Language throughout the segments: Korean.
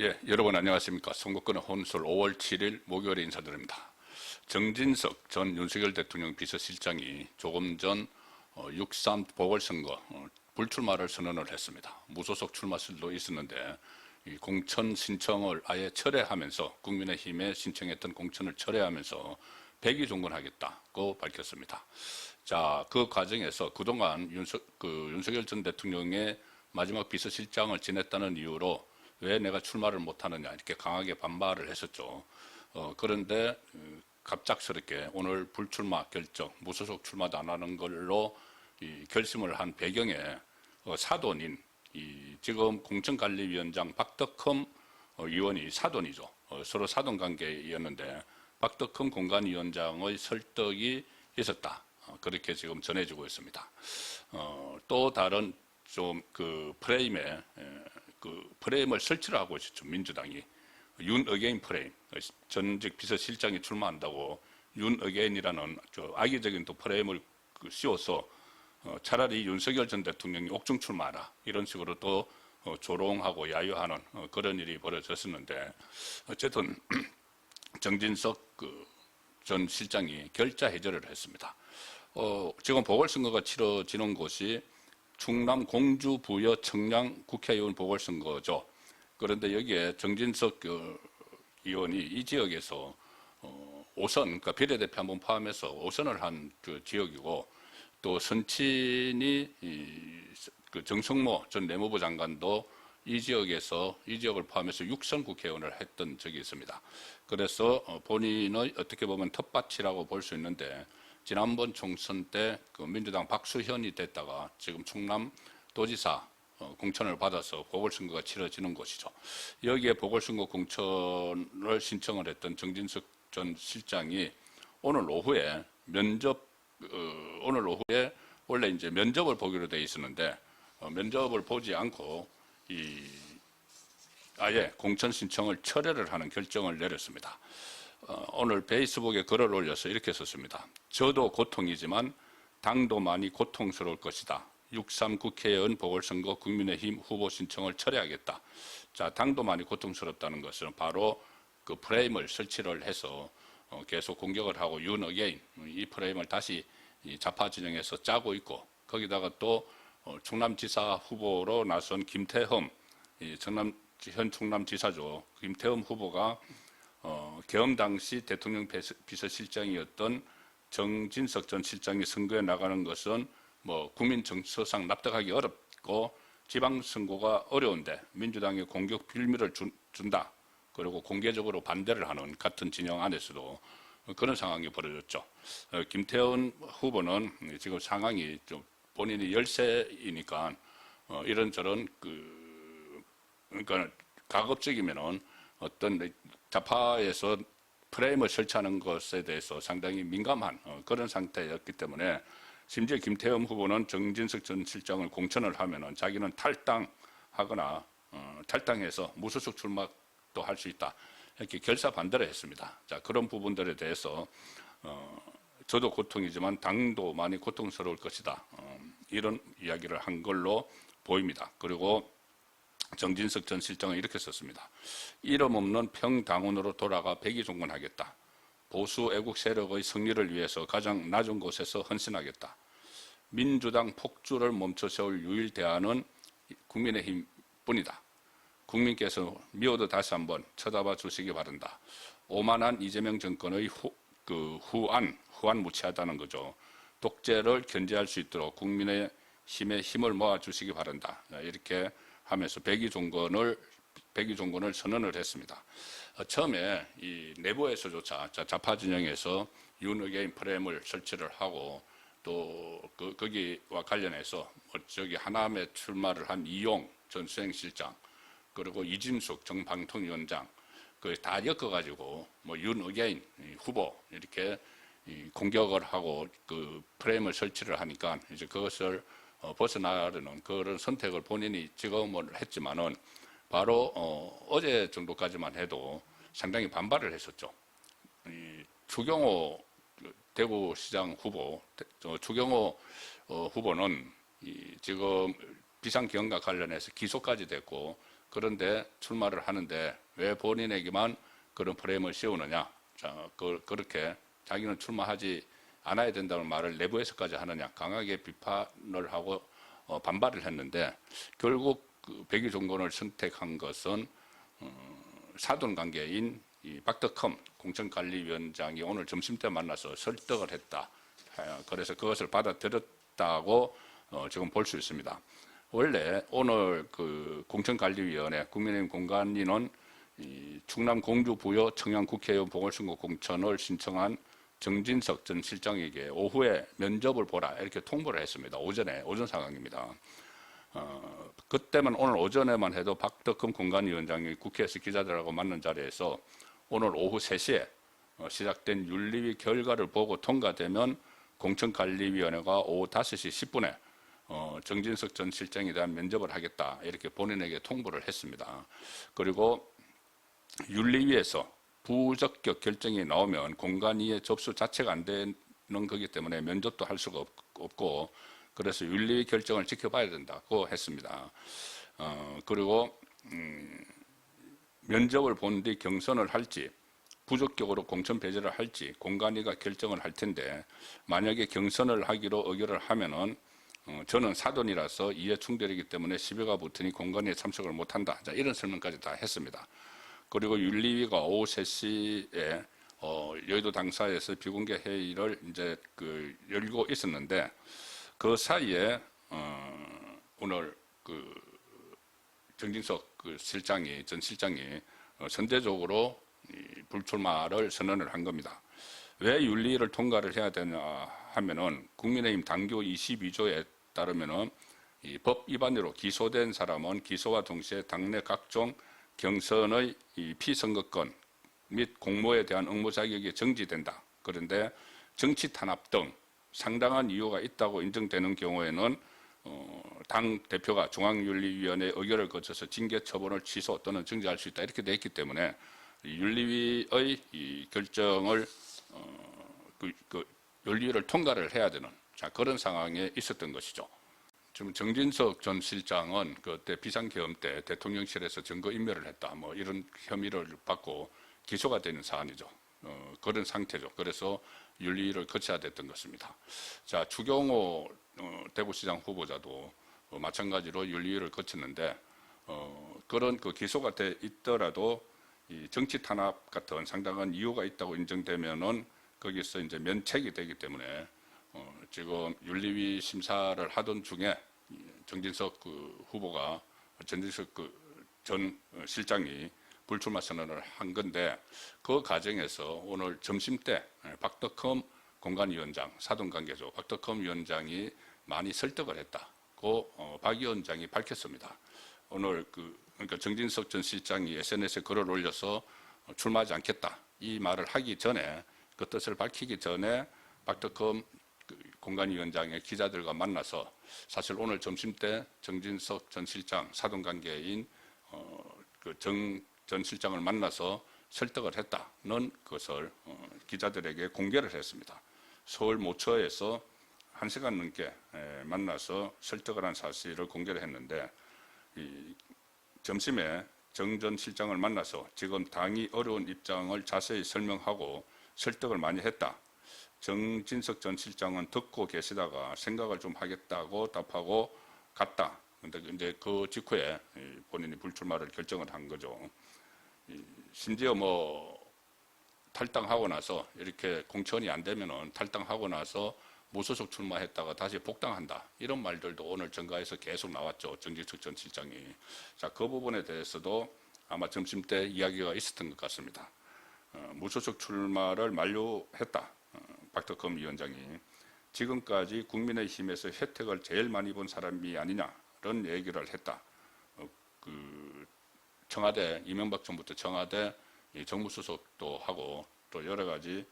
예, 여러분 안녕하십니까. 선거권의 혼술 5월 7일 목요일에 인사드립니다. 정진석 전 윤석열 대통령 비서실장이 조금 전 6.3 보궐선거 불출마를 선언을 했습니다. 무소속 출마설도 있었는데 이 공천 신청을 아예 철회하면서 국민의힘에 신청했던 공천을 철회하면서 백의종군하겠다고 밝혔습니다. 자, 그 과정에서 그동안 윤석열 전 대통령의 마지막 비서실장을 지냈다는 이유로 왜 내가 출마를 못하느냐 이렇게 강하게 반발을 했었죠. 그런데 갑작스럽게 오늘 불출마 결정, 무소속 출마도 안 하는 걸로 결심을 한 배경에 사돈인 지금 공천관리위원장 박덕흠 의원이 사돈이죠. 서로 사돈 관계였는데 박덕흠 공관위원장의 설득이 있었다. 그렇게 지금 전해지고 있습니다. 또 다른 좀 프레임을 설치를 하고 있었죠. 민주당이. 윤 어게인 프레임. 전직 비서실장이 출마한다고 윤 어게인이라는 악의적인 또 프레임을 씌워서 차라리 윤석열 전 대통령이 옥중 출마하라. 이런 식으로 또 조롱하고 야유하는 그런 일이 벌어졌었는데 어쨌든 정진석 전 실장이 결자 해제를 했습니다. 지금 보궐선거가 치러지는 곳이 충남 공주 부여 청량 국회의원 보궐선거죠. 그런데 여기에 정진석 의원이 이 지역에서 5선, 그러니까 비례대표 한번 포함해서 5선을 한 지역이고 또 선친이 정성모 전 내무부 장관도 이 지역을 포함해서 6선 국회의원을 했던 적이 있습니다. 그래서 본인의 어떻게 보면 텃밭이라고 볼 수 있는데 지난번 총선 때 민주당 박수현이 됐다가 지금 충남도지사 공천을 받아서 보궐선거가 치러지는 곳이죠. 여기에 보궐선거 공천을 신청을 했던 정진석 전 실장이 오늘 오후에 원래 이제 면접을 보기로 돼 있었는데 면접을 보지 않고 아예 공천 신청을 철회를 하는 결정을 내렸습니다. 오늘 페이스북에 글을 올려서 이렇게 썼습니다. 저도 고통이지만 당도 많이 고통스러울 것이다. 6.3 국회의원 보궐선거 국민의힘 후보 신청을 철회하겠다. 자, 당도 많이 고통스럽다는 것은 바로 그 프레임을 설치를 해서 계속 공격을 하고 윤 어게인 이 프레임을 다시 좌파 진영에서 짜고 있고 거기다가 또 충남지사 후보로 나선 김태흠 현 충남지사죠. 김태흠 후보가 계엄 당시 대통령 비서실장이었던 정진석 전 실장이 선거에 나가는 것은 국민 정서상 납득하기 어렵고 지방선거가 어려운데 민주당에 공격 빌미를 준다. 그리고 공개적으로 반대를 하는 같은 진영 안에서도 그런 상황이 벌어졌죠. 김태훈 후보는 지금 상황이 좀 본인이 열세이니까 이런저런 그러니까 가급적이면은 어떤 좌파에서 프레임을 설치하는 것에 대해서 상당히 민감한 그런 상태였기 때문에 심지어 김태흠 후보는 정진석 전 실장을 공천을 하면은 자기는 탈당하거나 탈당해서 무소속 출마도 할 수 있다. 이렇게 결사 반대를 했습니다. 자, 그런 부분들에 대해서 저도 고통이지만 당도 많이 고통스러울 것이다. 이런 이야기를 한 걸로 보입니다. 그리고 정진석 전 실장은 이렇게 썼습니다. 이름 없는 평당원으로 돌아가 백의종군하겠다. 보수 애국 세력의 승리를 위해서 가장 낮은 곳에서 헌신하겠다. 민주당 폭주를 멈춰 세울 유일 대안은 국민의힘뿐이다. 국민께서 미워도 다시 한번 쳐다봐 주시기 바란다. 오만한 이재명 정권의 후안 무치하다는 거죠. 독재를 견제할 수 있도록 국민의힘의 힘을 모아 주시기 바란다. 이렇게 하면서 백의종군을 선언을 했습니다. 처음에 이 내부에서조차 좌파 진영에서 윤 어게인 프레임을 설치를 하고 또 거기와 관련해서 저기 하남에 출마를 한 이용 전 수행실장 그리고 이진숙 정방통위원장 다 엮어가지고 윤 어게인 후보 이렇게 공격을 하고 프레임을 설치를 하니까 이제 그것을 벗어나려는 그런 선택을 본인이 지금은 했지만은 바로 어제 정도까지만 해도 상당히 반발을 했었죠. 추경호 대구시장 후보, 추경호 후보는 지금 비상경과 관련해서 기소까지 됐고 그런데 출마를 하는데 왜 본인에게만 그런 프레임을 씌우느냐. 자, 그렇게 자기는 출마하지 않아야 된다는 말을 내부에서까지 하느냐. 강하게 비판을 하고 반발을 했는데 결국 그 백의종군을 선택한 것은 사돈관계인 이 박덕흠 공천관리위원장이 오늘 점심때 만나서 설득을 했다. 그래서 그것을 받아들였다고 지금 볼 수 있습니다. 원래 오늘 그 공천관리위원회 국민의힘 공관위는 이 충남 공주 부여 청양 국회의원 보궐선거 공천을 신청한 정진석 전 실장에게 오후에 면접을 보라 이렇게 통보를 했습니다. 오전 상황입니다. 그때만 오늘 오전에만 해도 박덕흠 공관위원장이 국회에서 기자들하고 만난 자리에서 오늘 오후 3시에 시작된 윤리위 결과를 보고 통과되면 공천관리위원회가 오후 5시 10분에 정진석 전 실장에 대한 면접을 하겠다 이렇게 본인에게 통보를 했습니다. 그리고 윤리위에서 부적격 결정이 나오면 공관위의 접수 자체가 안 되는 거기 때문에 면접도 할 수가 없고 그래서 윤리위 결정을 지켜봐야 된다고 했습니다. 그리고 면접을 본 뒤 경선을 할지 부적격으로 공천 배제를 할지 공관위가 결정을 할 텐데 만약에 경선을 하기로 의결을 하면은 저는 사돈이라서 이해 충돌이기 때문에 시비가 붙으니 공관위에 참석을 못한다. 자, 이런 설명까지 다 했습니다. 그리고 윤리위가 오후 3시에 여의도 당사에서 비공개 회의를 이제 열고 있었는데 그 사이에 오늘 정진석 전 실장이 선제적으로 불출마를 선언을 한 겁니다. 왜 윤리위를 통과를 해야 되냐 하면은 국민의힘 당규 22조에 따르면은 이 법 위반으로 기소된 사람은 기소와 동시에 당내 각종 경선의 이 피선거권 및 공모에 대한 응모 자격이 정지된다. 그런데 정치 탄압 등 상당한 이유가 있다고 인정되는 경우에는 당 대표가 중앙윤리위원회 의결을 거쳐서 징계 처분을 취소 또는 정지할 수 있다 이렇게 돼 있기 때문에 윤리위의 이 결정을 윤리위를 통과를 해야 되는 그런 상황에 있었던 것이죠. 지금 정진석 전 실장은 그때 비상계엄 때 대통령실에서 증거인멸을 했다 뭐 이런 혐의를 받고 기소가 되는 사안이죠. 그런 상태죠. 그래서 윤리위를 거쳐야 됐던 것입니다. 자, 추경호 대구시장 후보자도 마찬가지로 윤리위를 거쳤는데 그런 기소가 돼 있더라도 이 정치 탄압 같은 상당한 이유가 있다고 인정되면은 거기서 이제 면책이 되기 때문에 지금 윤리위 심사를 하던 중에 정진석 후보가 정진석 전 실장이 불출마 선언을 한 건데 그 과정에서 오늘 점심 때 박덕흠 공관위원장 사돈관계죠. 박덕흠 위원장이 많이 설득을 했다고 박 위원장이 밝혔습니다. 오늘 그러니까 정진석 전 실장이 SNS에 글을 올려서 출마하지 않겠다 이 말을 하기 전에 그 뜻을 밝히기 전에 박덕흠 공관위원장의 기자들과 만나서 사실 오늘 점심 때 정진석 전 실장 사돈관계인 전 실장을 만나서 설득을 했다는 것을 기자들에게 공개를 했습니다. 서울 모처에서 1시간 넘게 만나서 설득을 한 사실을 공개를 했는데 점심에 정 전 실장을 만나서 지금 당이 어려운 입장을 자세히 설명하고 설득을 많이 했다. 정진석 전 실장은 듣고 계시다가 생각을 좀 하겠다고 답하고 갔다. 근데 이제 그 직후에 본인이 불출마를 결정을 한 거죠. 심지어 뭐 탈당하고 나서 이렇게 공천이 안 되면은 탈당하고 나서 무소속 출마했다가 다시 복당한다. 이런 말들도 오늘 정가에서 계속 나왔죠. 정진석 전 실장이. 자, 그 부분에 대해서도 아마 점심 때 이야기가 있었던 것 같습니다. 무소속 출마를 만료했다. 박덕흠 위원장이. 지금까지 국민의힘에서 혜택을 제일 많이 본 사람이 아니냐는 얘기를 했다. 청와대, 이명박 정부부터 청와대 정무수석도 하고 또 여러 가지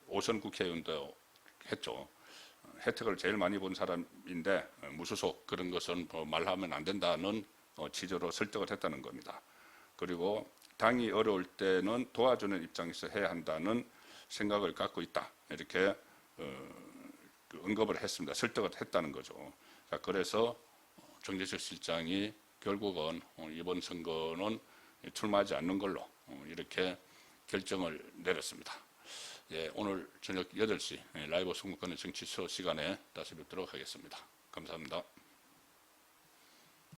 오선 국회의원도 했죠. 혜택을 제일 많이 본 사람인데 무소속 그런 것은 말하면 안 된다는 취지로 설득을 했다는 겁니다. 그리고 당이 어려울 때는 도와주는 입장에서 해야 한다는 생각을 갖고 있다. 이렇게 언급을 했습니다. 설득을 했다는 거죠. 자, 그래서 정진석 실장이 결국은 이번 선거는 출마하지 않는 걸로 이렇게 결정을 내렸습니다. 예, 오늘 저녁 8시 라이브 선거권의 정치쇼 시간에 다시 뵙도록 하겠습니다. 감사합니다.